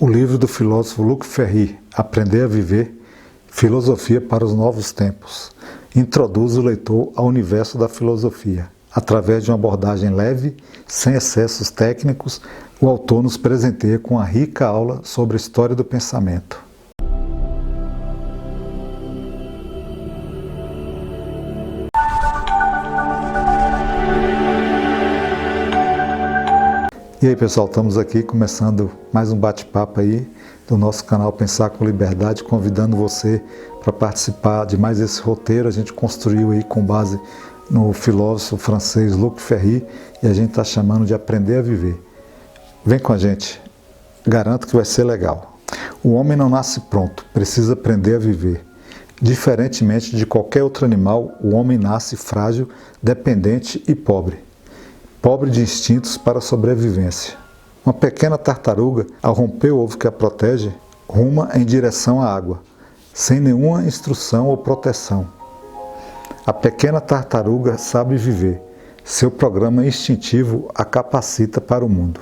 O livro do filósofo Luc Ferry, Aprender a Viver, Filosofia para os Novos Tempos, introduz o leitor ao universo da filosofia. Através de uma abordagem leve, sem excessos técnicos, o autor nos presenteia com uma rica aula sobre a história do pensamento. E aí pessoal, estamos aqui começando mais um bate-papo aí do nosso canal Pensar com Liberdade, convidando você para participar de mais esse roteiro. A gente construiu aí com base no filósofo francês Luc Ferry e a gente está chamando de Aprender a Viver. Vem com a gente, garanto que vai ser legal. O homem não nasce pronto, precisa aprender a viver. Diferentemente de qualquer outro animal, o homem nasce frágil, dependente e pobre. Pobre de instintos para a sobrevivência. Uma pequena tartaruga, ao romper o ovo que a protege, ruma em direção à água, sem nenhuma instrução ou proteção. A pequena tartaruga sabe viver. Seu programa instintivo a capacita para o mundo.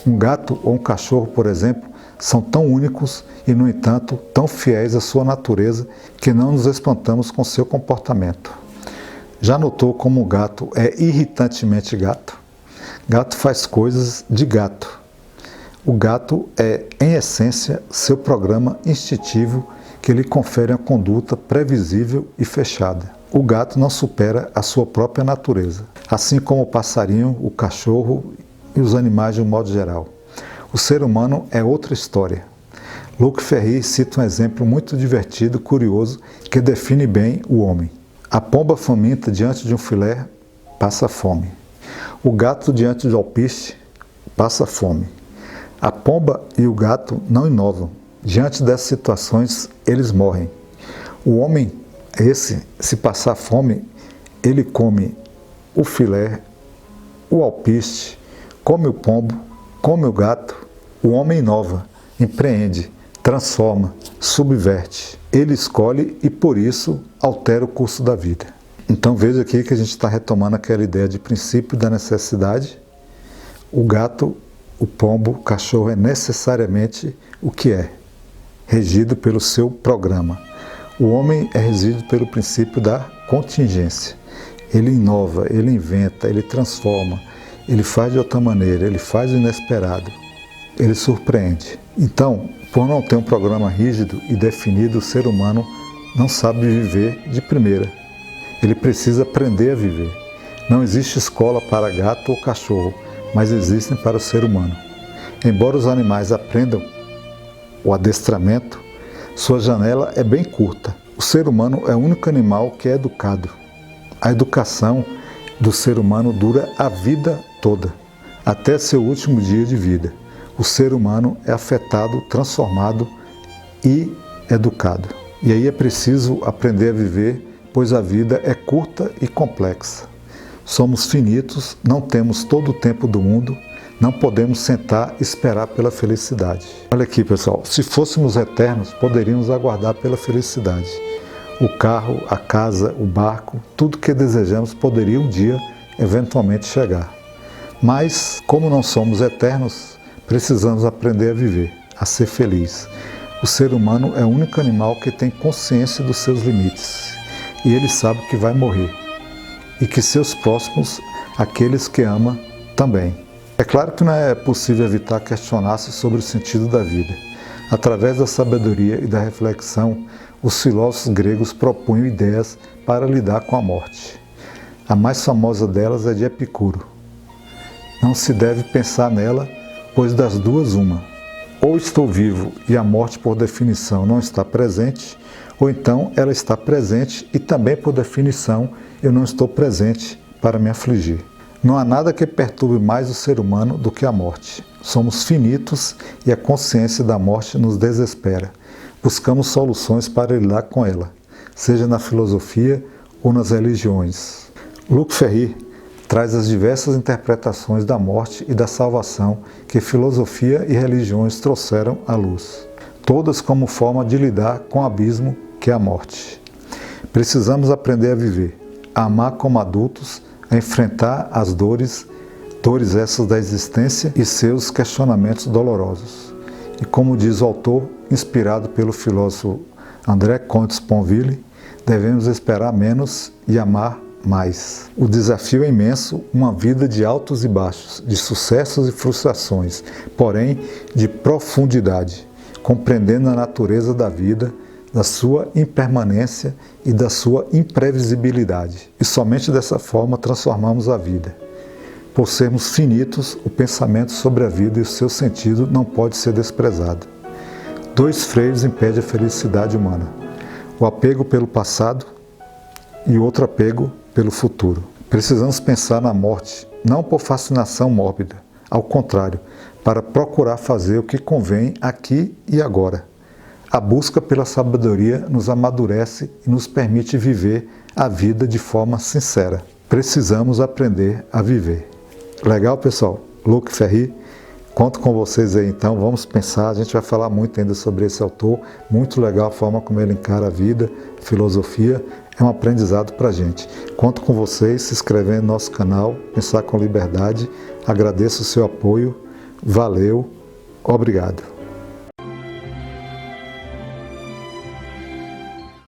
Um gato ou um cachorro, por exemplo, são tão únicos e, no entanto, tão fiéis à sua natureza que não nos espantamos com seu comportamento. Já notou como o gato é irritantemente gato? Gato faz coisas de gato. O gato é, em essência, seu programa instintivo que lhe confere uma conduta previsível e fechada. O gato não supera a sua própria natureza, assim como o passarinho, o cachorro e os animais de um modo geral. O ser humano é outra história. Luc Ferry cita um exemplo muito divertido, curioso, que define bem o homem. A pomba faminta diante de um filé passa fome. O gato diante do alpiste passa fome. A pomba e o gato não inovam. Diante dessas situações, eles morrem. O homem, se passar fome, ele come o filé, o alpiste, come o pombo, come o gato. O homem inova, empreende, transforma, subverte. Ele escolhe e, por isso, altera o curso da vida. Então veja aqui que a gente está retomando aquela ideia de princípio da necessidade. O gato, o pombo, o cachorro é necessariamente o que é, regido pelo seu programa. O homem é regido pelo princípio da contingência. Ele inova, ele inventa, ele transforma, ele faz de outra maneira, ele faz o inesperado, ele surpreende. Então, por não ter um programa rígido e definido, o ser humano não sabe viver de primeira. Ele precisa aprender a viver. Não existe escola para gato ou cachorro, mas existem para o ser humano. Embora os animais aprendam o adestramento, sua janela é bem curta. O ser humano é o único animal que é educado. A educação do ser humano dura a vida toda, até seu último dia de vida. O ser humano é afetado, transformado e educado. E aí é preciso aprender a viver, pois a vida é curta e complexa. Somos finitos, não temos todo o tempo do mundo, não podemos sentar e esperar pela felicidade. Olha aqui, pessoal, se fôssemos eternos, poderíamos aguardar pela felicidade. O carro, a casa, o barco, tudo que desejamos poderia um dia, eventualmente, chegar. Mas, como não somos eternos, precisamos aprender a viver, a ser feliz. O ser humano é o único animal que tem consciência dos seus limites. E ele sabe que vai morrer. E que seus próximos, aqueles que ama, também. É claro que não é possível evitar questionar-se sobre o sentido da vida. Através da sabedoria e da reflexão, os filósofos gregos propunham ideias para lidar com a morte. A mais famosa delas é de Epicuro. Não se deve pensar nela, pois das duas uma, ou estou vivo e a morte por definição não está presente, ou então ela está presente e também por definição eu não estou presente para me afligir. Não há nada que perturbe mais o ser humano do que a morte. Somos finitos e a consciência da morte nos desespera. Buscamos soluções para lidar com ela, seja na filosofia ou nas religiões. Luc Ferry traz as diversas interpretações da morte e da salvação que filosofia e religiões trouxeram à luz, todas como forma de lidar com o abismo que é a morte. Precisamos aprender a viver, a amar como adultos, a enfrentar as dores essas da existência e seus questionamentos dolorosos. E como diz o autor, inspirado pelo filósofo André Comte-Sponville, devemos esperar menos e amar mais. O desafio é imenso, uma vida de altos e baixos, de sucessos e frustrações, porém de profundidade, compreendendo a natureza da vida, da sua impermanência e da sua imprevisibilidade. E somente dessa forma transformamos a vida. Por sermos finitos, o pensamento sobre a vida e o seu sentido não pode ser desprezado. 2 freios impedem a felicidade humana: o apego pelo passado e outro apego pelo futuro. Precisamos pensar na morte, não por fascinação mórbida, ao contrário, para procurar fazer o que convém aqui e agora. A busca pela sabedoria nos amadurece e nos permite viver a vida de forma sincera. Precisamos aprender a viver. Legal, pessoal? Luc Ferry, conto com vocês aí então, vamos pensar, a gente vai falar muito ainda sobre esse autor, muito legal a forma como ele encara a vida, filosofia, é um aprendizado para a gente. Conto com vocês, se inscrevendo no nosso canal, Pensar com Liberdade, agradeço o seu apoio, valeu, obrigado.